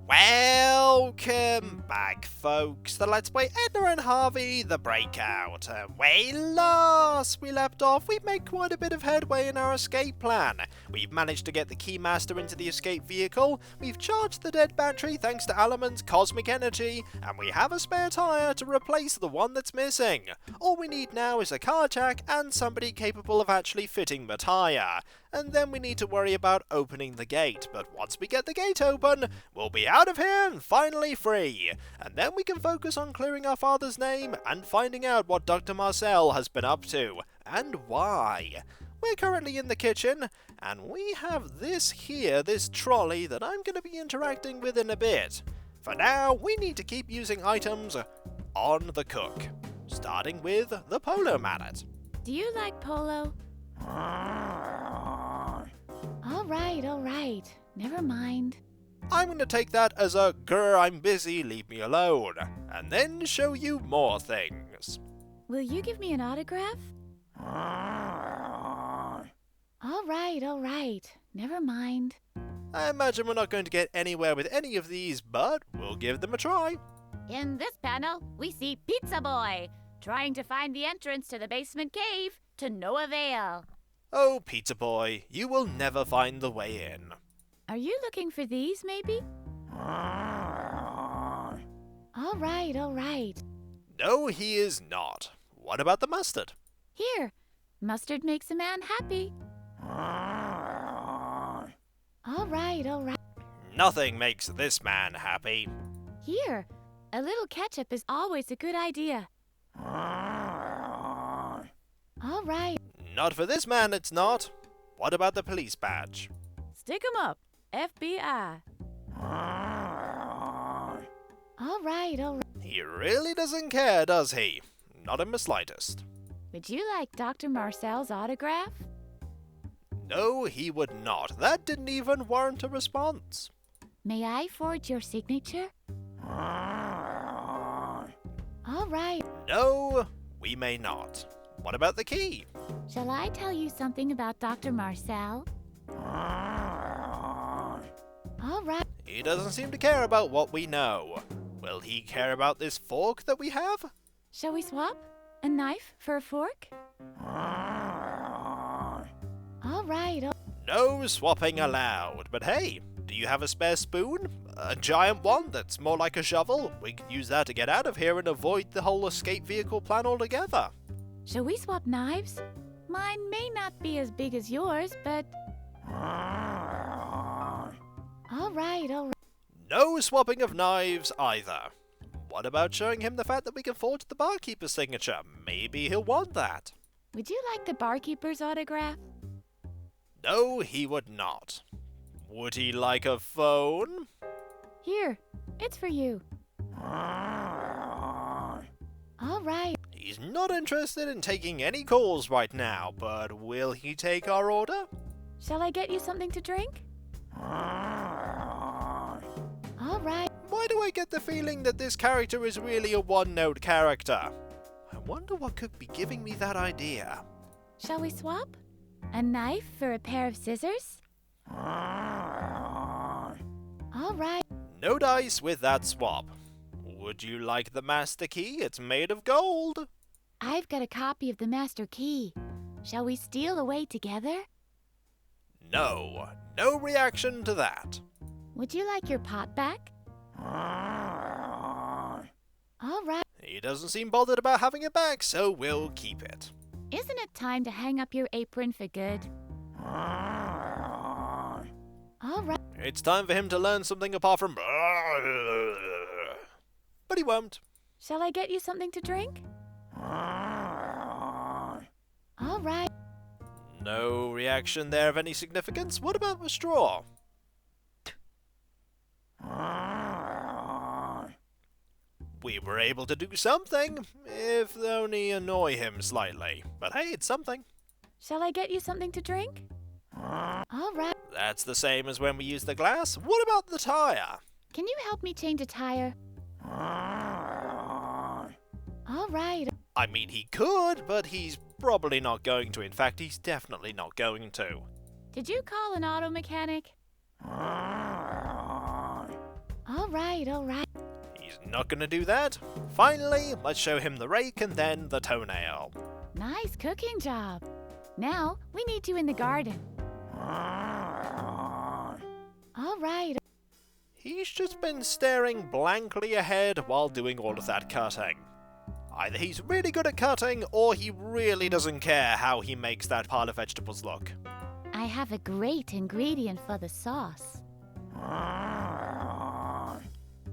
Welcome back, folks, to Let's Play Edna and Harvey, the Breakout. Last we left off, we've made quite a bit of headway in our escape plan. We've managed to get the Keymaster into the escape vehicle, we've charged the dead battery thanks to Aluman's cosmic energy, and we have a spare tyre to replace the one that's missing. All we need now is a car jack and somebody capable of actually fitting the tyre. And then we need to worry about opening the gate, but once we get the gate open, we'll be out of here and finally free. And then we can focus on clearing our father's name and finding out what Dr. Marcel has been up to, and why. We're currently in the kitchen, and we have this here, this trolley that I'm going to be interacting with in a bit. For now, we need to keep using items on the cook, starting with the polo mallet. Do you like polo? Alright. Never mind. I'm going to take that as a "grr, I'm busy, leave me alone," and then show you more things. Will you give me an autograph? Alright. Never mind. I imagine we're not going to get anywhere with any of these, but we'll give them a try. In this panel, we see Pizza Boy trying to find the entrance to the basement cave to no avail. Oh, Pizza Boy, you will never find the way in. Are you looking for these, maybe? Alright. No, he is not. What about the mustard? Here, mustard makes a man happy. Alright. Nothing makes this man happy. Here, a little ketchup is always a good idea. Alright. Not for this man, it's not. What about the police badge? Stick 'em up, FBI. Alright. He really doesn't care, does he? Not in the slightest. Would you like Dr. Marcel's autograph? No, he would not. That didn't even warrant a response. May I forge your signature? Alright. No, we may not. What about the key? Shall I tell you something about Dr. Marcel? Alright. He doesn't seem to care about what we know. Will he care about this fork that we have? Shall we swap? A knife for a fork? Alright. No swapping allowed. But hey, do you have a spare spoon? A giant one that's more like a shovel? We could use that to get out of here and avoid the whole escape vehicle plan altogether. Shall we swap knives? Mine may not be as big as yours, but... Alright. No swapping of knives either. What about showing him the fact that we can forge the barkeeper's signature? Maybe he'll want that. Would you like the barkeeper's autograph? No, he would not. Would he like a phone? Here, it's for you. Alright. He's not interested in taking any calls right now, but will he take our order? Shall I get you something to drink? Alright. Why do I get the feeling that this character is really a one-note character? I wonder what could be giving me that idea. Shall we swap? A knife for a pair of scissors? Alright. No dice with that swap. Would you like the master key? It's made of gold. I've got a copy of the master key. Shall we steal away together? No reaction to that. Would you like your pot back? Alright. He doesn't seem bothered about having it back, so we'll keep it. Isn't it time to hang up your apron for good? Alright. It's time for him to learn something apart from... But he won't. Shall I get you something to drink? Alright. No reaction there of any significance. What about the straw? We were able to do something, if only annoy him slightly. But hey, it's something. Shall I get you something to drink? Alright. That's the same as when we used the glass. What about the tire? Can you help me change a tire? Alright. I mean, he could, but he's probably not going to. In fact, he's definitely not going to. Did you call an auto mechanic? All right, all right. He's not gonna do that. Finally, let's show him the rake and then the toenail. Nice cooking job. Now, we need you in the garden. All right. He's just been staring blankly ahead while doing all of that cutting. Either he's really good at cutting, or he really doesn't care how he makes that pile of vegetables look. I have a great ingredient for the sauce.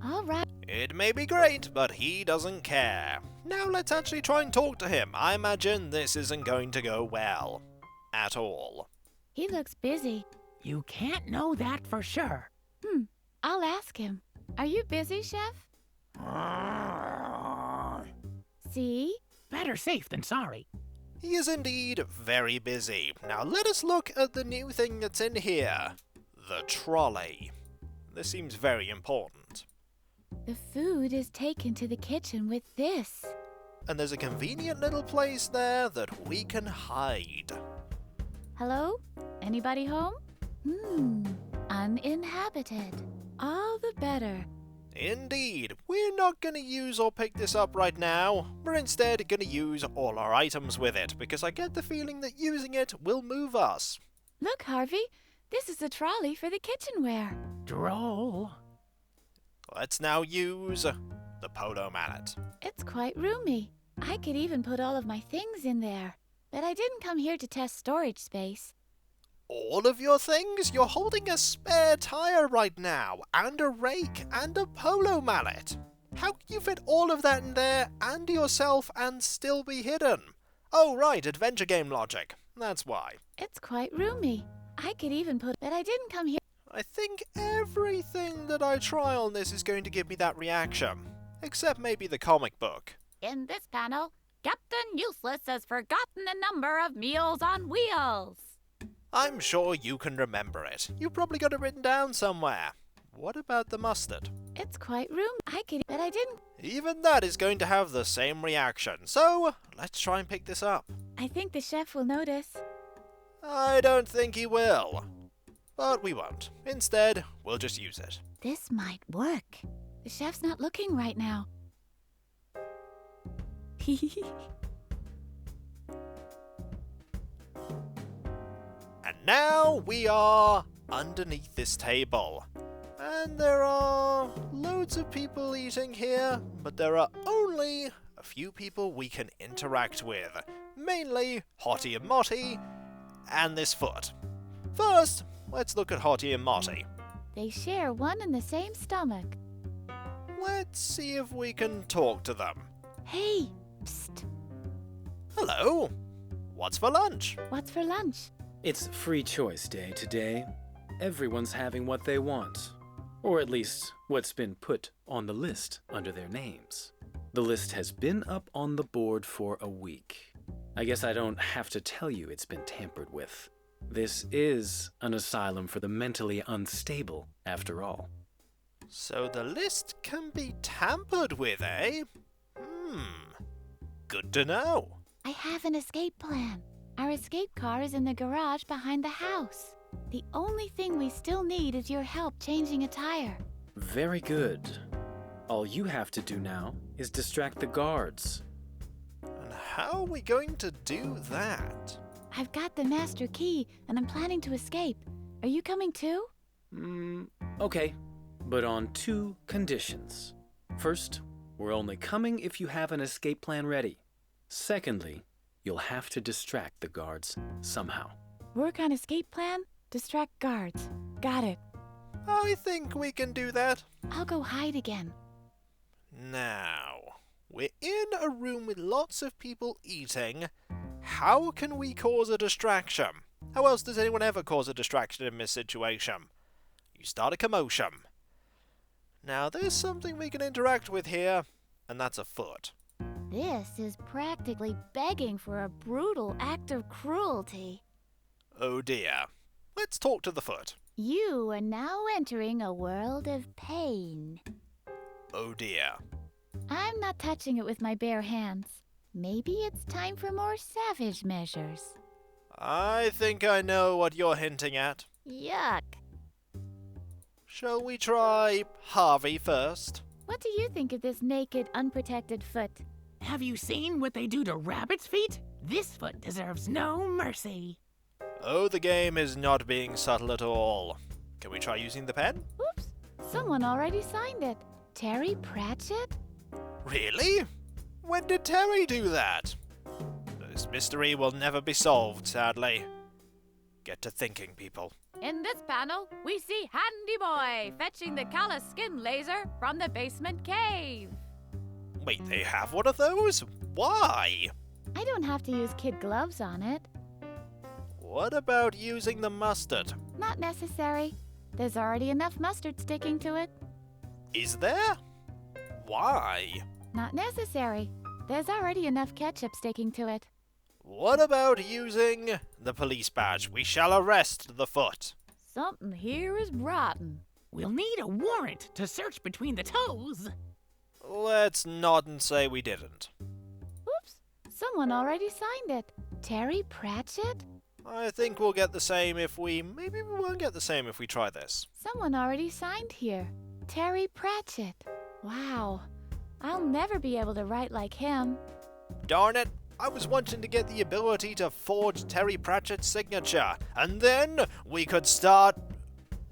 All right. It may be great, but he doesn't care. Now let's actually try and talk to him. I imagine this isn't going to go well. At all. He looks busy. You can't know that for sure. I'll ask him. Are you busy, Chef? See? Better safe than sorry. He is indeed very busy. Now let us look at the new thing that's in here. The trolley. This seems very important. The food is taken to the kitchen with this. And there's a convenient little place there that we can hide. Hello? Anybody home? Uninhabited. All the better. Indeed, we're not going to use or pick this up right now. We're instead going to use all our items with it, because I get the feeling that using it will move us. Look, Harvey. This is the trolley for the kitchenware. Droll. Let's now use the polo mallet. It's quite roomy. I could even put all of my things in there. But I didn't come here to test storage space. All of your things? You're holding a spare tire right now, and a rake, and a polo mallet. How can you fit all of that in there, and yourself, and still be hidden? Oh right, adventure game logic. That's why. It's quite roomy. I could even put... But I didn't come here... I think everything that I try on this is going to give me that reaction. Except maybe the comic book. In this panel, Captain Useless has forgotten the number of meals on wheels. I'm sure you can remember it. You probably got it written down somewhere. What about the mustard? It's quite roomy. I could... But I didn't... Even that is going to have the same reaction. So, let's try and pick this up. I think the chef will notice. I don't think he will. But we won't. Instead, we'll just use it. This might work. The chef's not looking right now. And now we are underneath this table. And there are loads of people eating here, but there are only a few people we can interact with. Mainly Hottie and Mottie, and this foot. First, let's look at Hottie and Mottie. They share one and the same stomach. Let's see if we can talk to them. Hey, psst. Hello. What's for lunch? What's for lunch? It's free choice day today. Everyone's having what they want. Or at least, what's been put on the list under their names. The list has been up on the board for a week. I guess I don't have to tell you it's been tampered with. This is an asylum for the mentally unstable, after all. So the list can be tampered with, eh? Good to know. I have an escape plan. Our escape car is in the garage behind the house. The only thing we still need is your help changing a tire. Very good. All you have to do now is distract the guards. And how are we going to do that? I've got the master key, and I'm planning to escape. Are you coming too? Okay, but on two conditions. First, we're only coming if you have an escape plan ready. Secondly, you'll have to distract the guards somehow. Work on escape plan, distract guards. Got it. I think we can do that. I'll go hide again. Now, we're in a room with lots of people eating. How can we cause a distraction? How else does anyone ever cause a distraction in this situation? You start a commotion. Now, there's something we can interact with here, and that's a foot. This is practically begging for a brutal act of cruelty. Oh dear. Let's talk to the foot. You are now entering a world of pain. Oh dear. I'm not touching it with my bare hands. Maybe it's time for more savage measures. I think I know what you're hinting at. Yuck. Shall we try Harvey first? What do you think of this naked, unprotected foot? Have you seen what they do to rabbits' feet? This foot deserves no mercy. Oh, the game is not being subtle at all. Can we try using the pen? Oops, someone already signed it. Terry Pratchett? Really? When did Terry do that? This mystery will never be solved, sadly. Get to thinking, people. In this panel, we see Handy Boy fetching the callus skin laser from the basement cave. Wait, they have one of those? Why? I don't have to use kid gloves on it. What about using the mustard? Not necessary. There's already enough mustard sticking to it. Is there? Why? Not necessary. There's already enough ketchup sticking to it. What about using the police badge? We shall arrest the foot. Something here is rotten. We'll need a warrant to search between the toes. Let's nod and say we didn't. Oops, someone already signed it. Terry Pratchett? I think we'll get the same if we... Maybe we won't get the same if we try this. Someone already signed here. Terry Pratchett. Wow. I'll never be able to write like him. Darn it! I was wanting to get the ability to forge Terry Pratchett's signature, and then we could start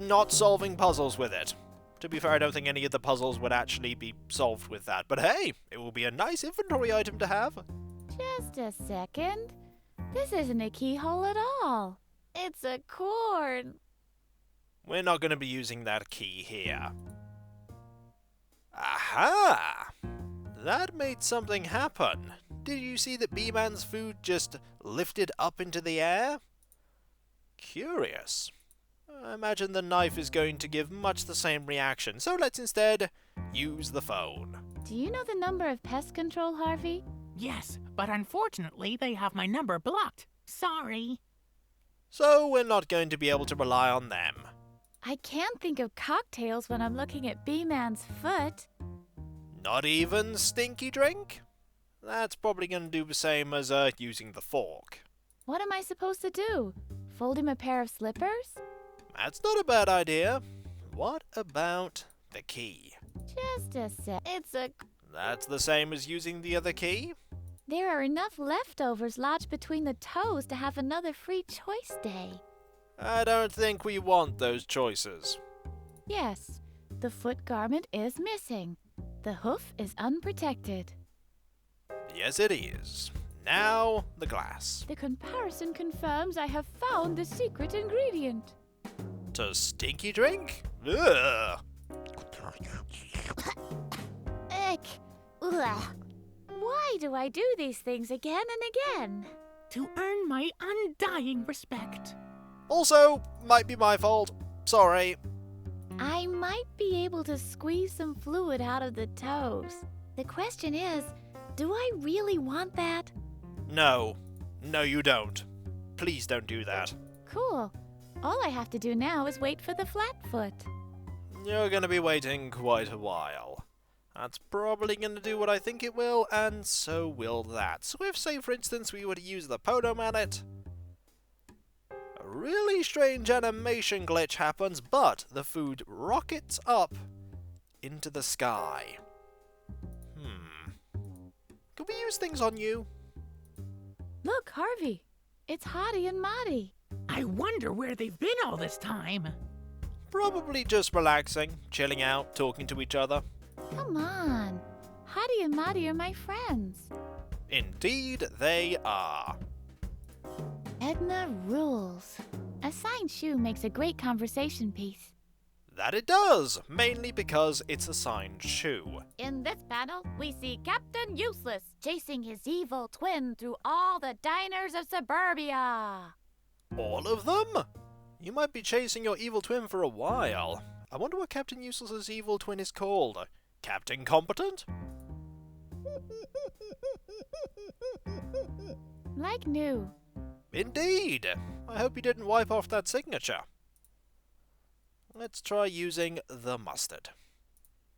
not solving puzzles with it. To be fair, I don't think any of the puzzles would actually be solved with that, but hey, it will be a nice inventory item to have. Just a second. This isn't a keyhole at all. It's a cord. We're not going to be using that key here. Aha! That made something happen. Did you see that B-Man's food just lifted up into the air? Curious. I imagine the knife is going to give much the same reaction, so let's instead use the phone. Do you know the number of pest control, Harvey? Yes, but unfortunately they have my number blocked. Sorry. So we're not going to be able to rely on them. I can't think of cocktails when I'm looking at B-Man's foot. Not even stinky drink? That's probably going to do the same as using the fork. What am I supposed to do? Fold him a pair of slippers? That's not a bad idea. What about the key? Just a sec. It's a... That's the same as using the other key? There are enough leftovers lodged between the toes to have another free choice day. I don't think we want those choices. Yes, the foot garment is missing. The hoof is unprotected. Yes, it is. Now, the glass. The comparison confirms I have found the secret ingredient. To stinky drink? Ugh. Ick. Ugh. Why do I do these things again and again? To earn my undying respect. Also, might be my fault. Sorry. I might be able to squeeze some fluid out of the toes. The question is, do I really want that? No. No, you don't. Please don't do that. Cool. All I have to do now is wait for the flat foot. You're going to be waiting quite a while. That's probably going to do what I think it will, and so will that. So if, say, for instance, we were to use the Podomanet, a really strange animation glitch happens, but the food rockets up into the sky. Can we use things on you? Look, Harvey. It's Hottie and Mottie. I wonder where they've been all this time. Probably just relaxing, chilling out, talking to each other. Come on. Hottie and Mottie are my friends. Indeed, they are. Edna rules. A signed shoe makes a great conversation piece. That it does, mainly because it's a signed shoe. In this panel, we see Captain Useless chasing his evil twin through all the diners of suburbia. All of them? You might be chasing your evil twin for a while. I wonder what Captain Useless's evil twin is called. Captain Competent? Like new. Indeed. I hope you didn't wipe off that signature. Let's try using the mustard.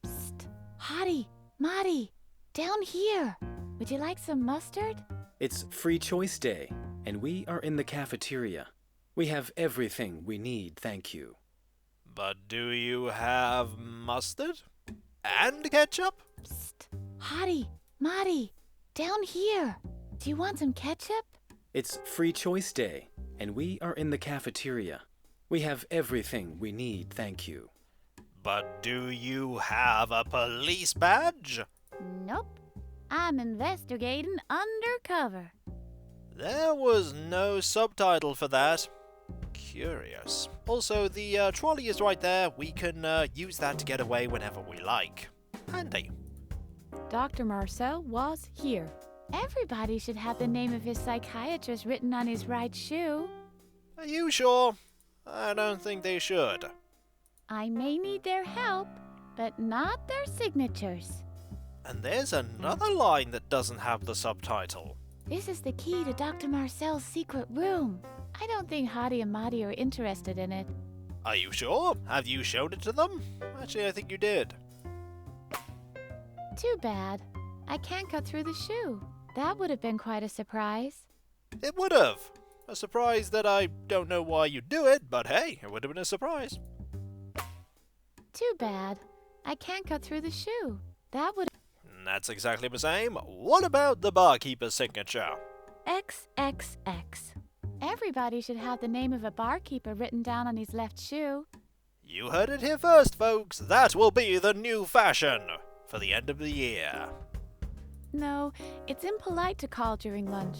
Psst. Hottie, Mottie, down here. Would you like some mustard? It's Free Choice Day, and we are in the cafeteria. We have everything we need, thank you. But do you have mustard? And ketchup? Psst. Hottie, Marty, down here. Do you want some ketchup? It's free choice day, and we are in the cafeteria. We have everything we need, thank you. But do you have a police badge? Nope. I'm investigating undercover. There was no subtitle for that. Curious. Also, the trolley is right there. We can use that to get away whenever we like. Handy. Dr. Marcel was here. Everybody should have the name of his psychiatrist written on his right shoe. Are you sure? I don't think they should. I may need their help, but not their signatures. And there's another line that doesn't have the subtitle. This is the key to Dr. Marcel's secret room. I don't think Hottie and Marty are interested in it. Are you sure? Have you shown it to them? Actually, I think you did. Too bad. I can't cut through the shoe. That would have been quite a surprise. It would have. A surprise that I don't know why you do it, but hey, it would have been a surprise. Too bad. I can't cut through the shoe. That would... That's exactly the same. What about the barkeeper's signature? XXX. Everybody should have the name of a barkeeper written down on his left shoe. You heard it here first, folks. That will be the new fashion for the end of the year. No, it's impolite to call during lunch.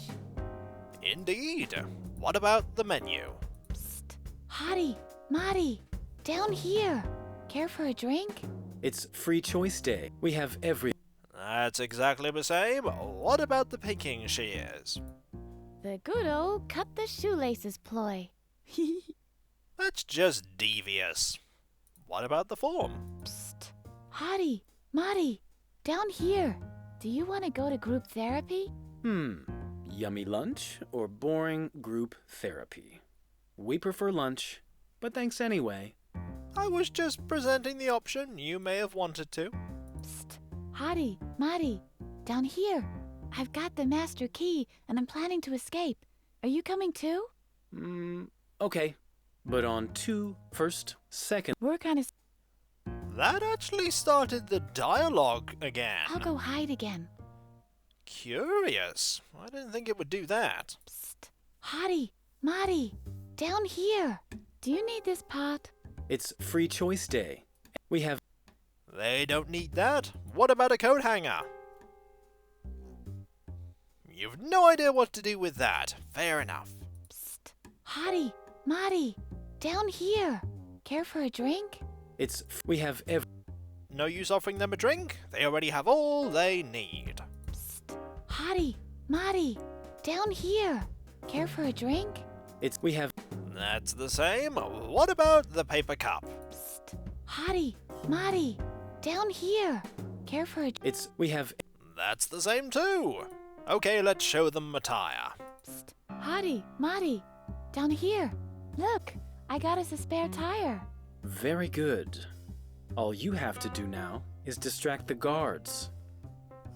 Indeed. What about the menu? Psst. Hottie, Marty, down here. Care for a drink? It's free choice day. We have every... That's exactly the same. What about the picking shears? The good old cut the shoelaces ploy. That's just devious. What about the form? Psst. Hottie, Marty, down here. Do you want to go to group therapy? Yummy lunch or boring group therapy? We prefer lunch, but thanks anyway. I was just presenting the option. You may have wanted to. Psst. Hottie, Marty, down here. I've got the master key, and I'm planning to escape. Are you coming too? Okay. But on two, first, second... We're kind of... That actually started the dialogue again. I'll go hide again. Curious. I didn't think it would do that. Psst. Hottie, Marty, down here. Do you need this pot? It's free choice day. We have... They don't need that. What about a coat hanger? You've no idea what to do with that. Fair enough. Psst. Hottie, Marty, down here. Care for a drink? We have No use offering them a drink. They already have all they need. Psst. Hottie, Marty, down here. Care for a drink? We have... That's the same. What about the paper cup? Psst. Hottie, Marty, down here. Care for a... We have... That's the same too. Okay, let's show them attire. Psst. Hottie, Marty, down here. Look, I got us a spare tire. Very good. All you have to do now is distract the guards.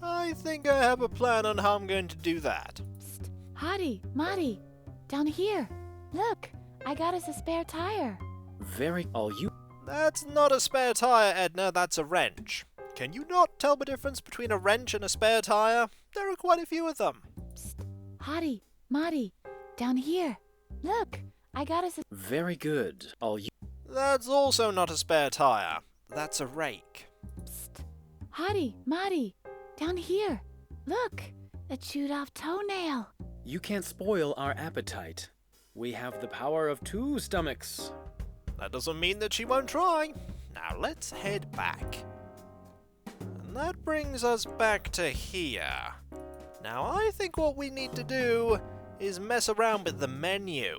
I think I have a plan on how I'm going to do that. Psst. Hottie, Marty, down here. Look, I got us a spare tire. That's not a spare tire, Edna, that's a wrench. Can you not tell the difference between a wrench and a spare tire? There are quite a few of them. Psst. Hottie, Marty, down here. Look, I got us a... Very good. That's also not a spare tire. That's a rake. Psst. Hottie, Marty, down here. Look, a chewed off toenail. You can't spoil our appetite. We have the power of 2 stomachs. That doesn't mean that she won't try. Now let's head back. And that brings us back to here. Now I think what we need to do is mess around with the menu.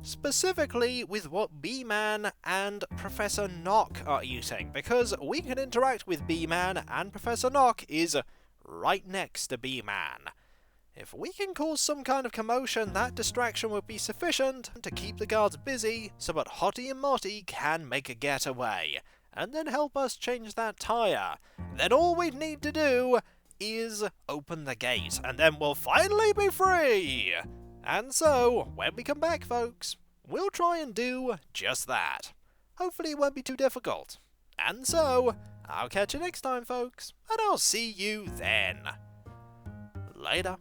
Specifically with what B-Man and Professor Knock are eating, because we can interact with B-Man and Professor Knock is right next to B-Man. If we can cause some kind of commotion, that distraction would be sufficient to keep the guards busy so that Hottie and Marty can make a getaway, and then help us change that tire. Then all we'd need to do is open the gate, and then we'll finally be free! And so, when we come back, folks, we'll try and do just that. Hopefully it won't be too difficult. And so, I'll catch you next time, folks, and I'll see you then. Later.